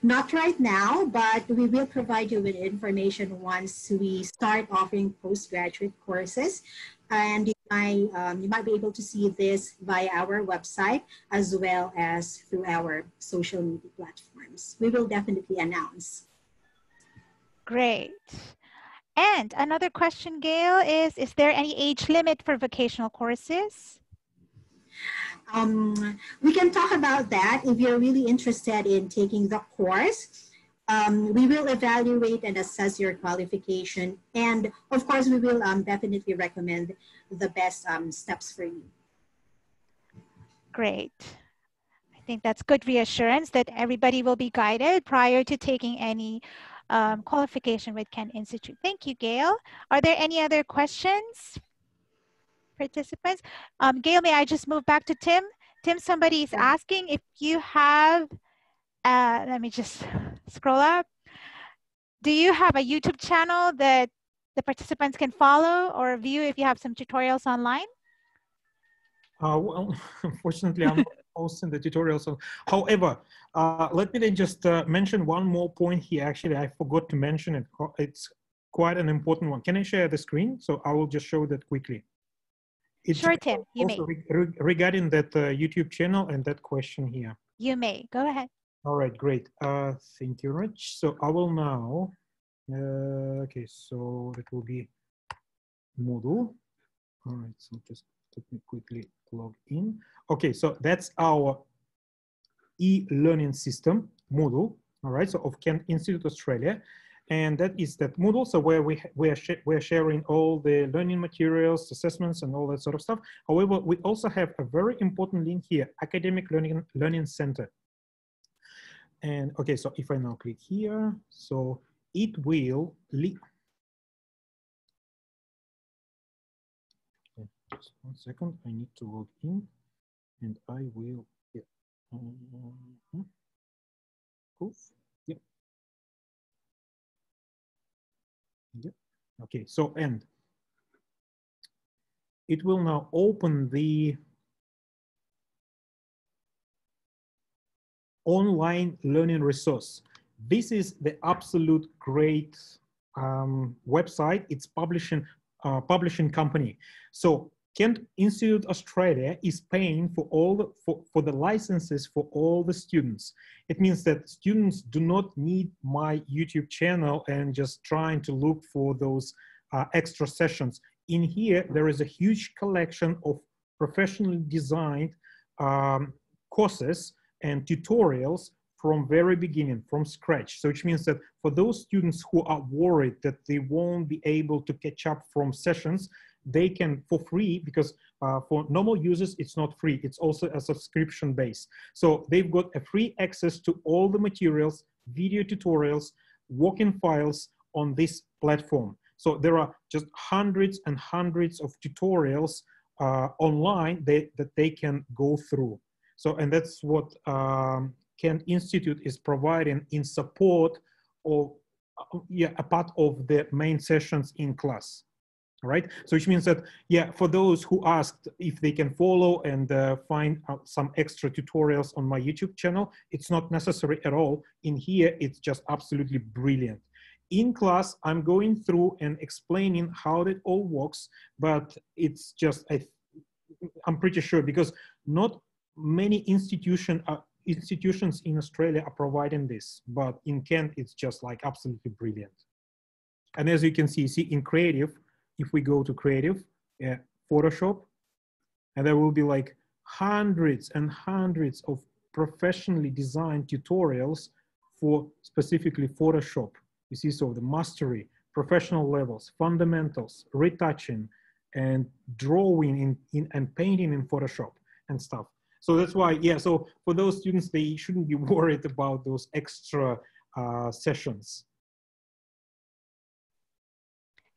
Not right now, but we will provide you with information once we start offering postgraduate courses. And you might be able to see this via our website as well as through our social media platforms. We will definitely announce. Great. And another question, Gail, is there any age limit for vocational courses? We can talk about that if you're really interested in taking the course. We will evaluate and assess your qualification. And of course, we will definitely recommend the best steps for you. Great. I think that's good reassurance that everybody will be guided prior to taking any qualification with Kent Institute. Thank you, Gail. Are there any other questions? Participants? Gail, may I just move back to Tim? Tim, somebody is asking if you have, let me just scroll up. Do you have a YouTube channel that the participants can follow or view if you have some tutorials online? Well, unfortunately, I'm not posting the tutorials. So, however, let me then just mention one more point here. Actually, I forgot to mention it. It's quite an important one. Can I share the screen? So I will just show that quickly. It's sure, Tim, you may. Regarding that YouTube channel and that question here. You may, go ahead. All right, great. Thank you very much. So I will now, okay, so it will be Moodle. All right, so just let me quickly log in. Okay, so that's our e-learning system, Moodle, all right, so of Kent Institute Australia. And that is that Moodle, so where we're sharing all the learning materials, assessments, and all that sort of stuff. However, we also have a very important link here, Academic Learning Center. And okay, so if I now click here, so it will link. Just 1 second, I need to log in, and I will. Yeah. Proof. Yep. Yep. Okay. So and it will now open the online learning resource. This is the absolute great website. It's publishing company. So Kent Institute Australia is paying for all for the licenses for all the students. It means that students do not need my YouTube channel and just trying to look for those extra sessions. In here, there is a huge collection of professionally designed courses and tutorials from very beginning, from scratch. So which means that for those students who are worried that they won't be able to catch up from sessions, they can, for free, because for normal users, it's not free. It's also a subscription base. So they've got a free access to all the materials, video tutorials, working files on this platform. So there are just hundreds and hundreds of tutorials online that they can go through. So, and that's what Kent Institute is providing in support of, a part of the main sessions in class. Right, so which means that, for those who asked if they can follow and find out some extra tutorials on my YouTube channel, it's not necessary at all. In here, it's just absolutely brilliant. In class, I'm going through and explaining how it all works, but it's just, I'm pretty sure, because not many institutions in Australia are providing this, but in Kent, it's just like absolutely brilliant. And as you can see in Creative, if we go to Creative, Photoshop, and there will be like hundreds and hundreds of professionally designed tutorials for specifically Photoshop. You see, so the mastery, professional levels, fundamentals, retouching, and drawing and painting in Photoshop and stuff. So that's why, so for those students, they shouldn't be worried about those extra sessions.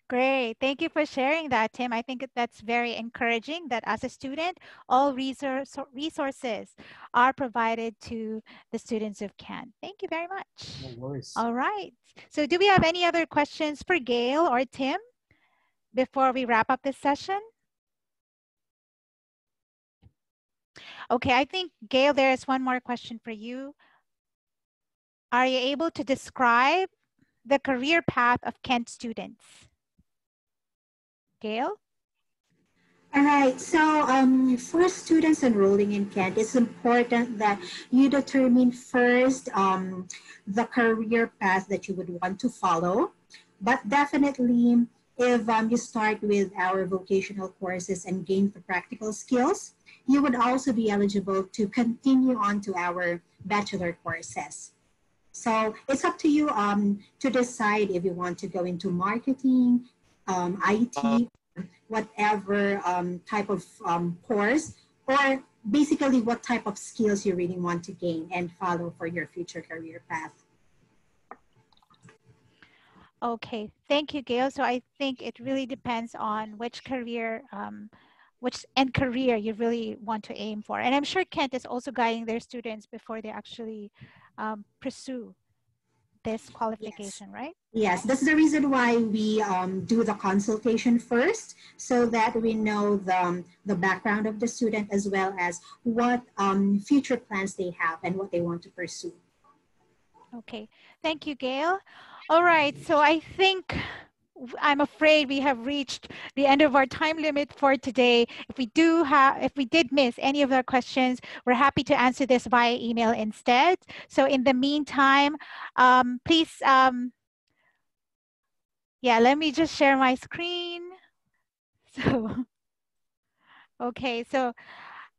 Great. Thank you for sharing that, Tim. I think that's very encouraging that as a student, all resources are provided to the students of Kent. Thank you very much. No worries. All right. So do we have any other questions for Gail or Tim before we wrap up this session? Okay, I think, Gail, there is one more question for you. Are you able to describe the career path of Kent students? Gail? All right, so for students enrolling in Kent, it's important that you determine first the career path that you would want to follow. But definitely, if you start with our vocational courses and gain the practical skills, you would also be eligible to continue on to our bachelor courses. So it's up to you to decide if you want to go into marketing, IT, whatever type of course, or basically what type of skills you really want to gain and follow for your future career path. Okay, thank you, Gail. So I think it really depends on which career, which end career you really want to aim for. And I'm sure Kent is also guiding their students before they actually pursue this qualification, Yes. right? Yes, that's the reason why we do the consultation first, so that we know the background of the student as well as what future plans they have and what they want to pursue. Okay, thank you, Gail. All right, so I think I'm afraid we have reached the end of our time limit for today. If we did miss any of our questions, we're happy to answer this via email instead. So in the meantime, please, let me just share my screen. So, okay, so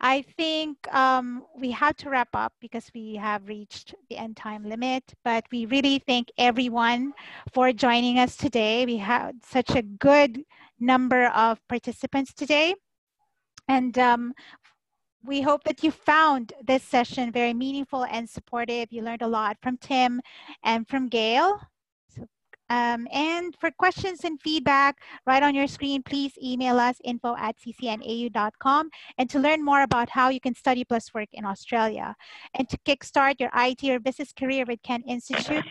I think we have to wrap up because we have reached the end time limit, but we really thank everyone for joining us today. We had such a good number of participants today. And we hope that you found this session very meaningful and supportive. You learned a lot from Tim and from Gail. So, and for questions and feedback, right on your screen, please email us info@ccnau.com. And to learn more about how you can study plus work in Australia. And to kickstart your IT or business career with Kent Institute,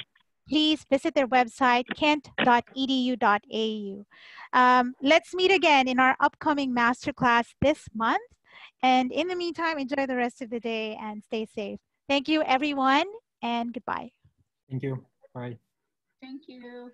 please visit their website, kent.edu.au. Let's meet again in our upcoming masterclass this month. And in the meantime, enjoy the rest of the day and stay safe. Thank you, everyone, and goodbye. Thank you. Bye. Thank you.